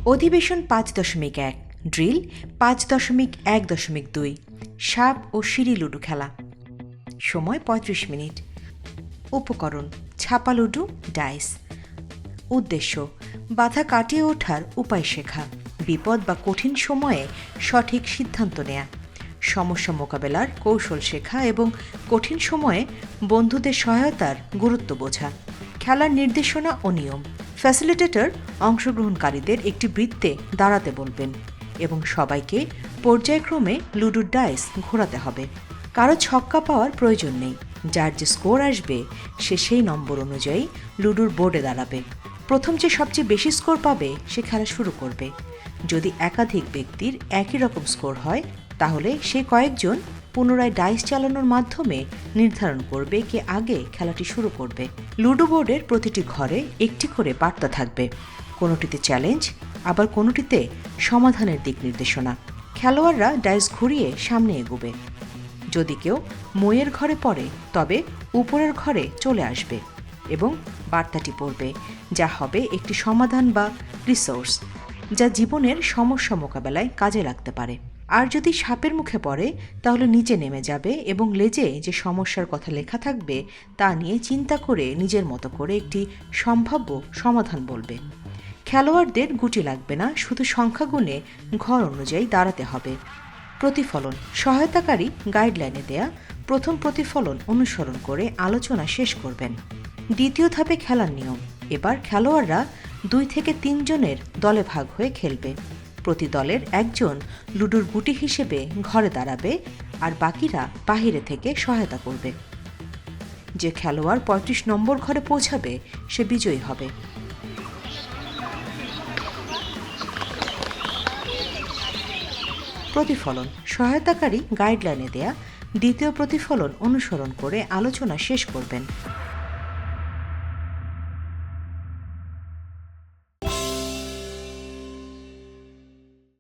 অধিবেশন 5.1 ড্রিল 5.1.2 সাপ ও সিঁড়ি লুডো খেলা। সময় 35 মিনিট। উপকরণ: ছাপা লুডো, ডাইস। উদ্দেশ্য: বাধা কাটিয়ে ওঠার উপায় শেখা, বিপদ বা কঠিন সময়ে সঠিক সিদ্ধান্ত নেয়া, সমস্যা মোকাবেলার কৌশল শেখা এবং কঠিন সময়ে বন্ধুদের সহায়তার গুরুত্ব বোঝা। খেলার নির্দেশনা ও নিয়ম: ফ্যাসিলিটেটর অংশগ্রহণকারীদের একটি বৃত্তে দাঁড়াতে বলবেন এবং সবাইকে পর্যায়ক্রমে লুডোর ডাইস ঘোরাতে হবে। কারো ছক্কা পাওয়ার প্রয়োজন নেই। যার যে স্কোর আসবে সে সেই নম্বর অনুযায়ী লুডোর বোর্ডে দাঁড়াবে। প্রথম যে সবচেয়ে বেশি স্কোর পাবে সে খেলা শুরু করবে। যদি একাধিক ব্যক্তির একই রকম স্কোর হয় তাহলে সে কয়েকজন পুনরায় ডাইস চালানোর মাধ্যমে নির্ধারণ করবে কে আগে খেলাটি শুরু করবে। লুডো বোর্ডের প্রতিটি ঘরে একটি করে বার্তা থাকবে, কোনোটিতে চ্যালেঞ্জ, আবার কোনোটিতে সমাধানের দিক নির্দেশনা। খেলোয়াড়রা ডাইস ঘুরিয়ে সামনে এগোবে। যদি কেউ মইয়ের ঘরে পড়ে তবে উপরের ঘরে চলে আসবে এবং বার্তাটি পড়বে, যা হবে একটি সমাধান বা রিসোর্স, যা জীবনের সমস্যা মোকাবেলায় কাজে লাগতে পারে। আর যদি সাপের মুখে পড়ে তাহলে নিচে নেমে যাবে এবং লেজে যে সমস্যার কথা লেখা থাকবে তা নিয়ে চিন্তা করে নিজের মতো করে একটি সম্ভাব্য সমাধান বলবে। খেলোয়াড়দের গুটি লাগবে না, শুধু সংখ্যা গুণে ঘর অনুযায়ী দাঁড়াতে হবে। প্রতিফলন: সহায়তাকারী গাইডলাইনে দেয়া প্রথম প্রতিফলন অনুসরণ করে আলোচনা শেষ করবেন। দ্বিতীয় ধাপে খেলার নিয়ম: এবার খেলোয়াড়রা 2 থেকে 3 জনের দলে ভাগ হয়ে খেলবে। প্রতি দলের একজন লুডোর গুটি হিসেবে ঘরে দাঁড়াবে আর বাকিরা বাহিরে থেকে সহায়তা করবে। যে খেলোয়াড় 35 নম্বর ঘরে পৌঁছাবে সে বিজয়ী হবে। প্রতিফলন: সহায়তাকারী গাইডলাইনে দেয়া দ্বিতীয় প্রতিফলন অনুসরণ করে আলোচনা শেষ করবেন।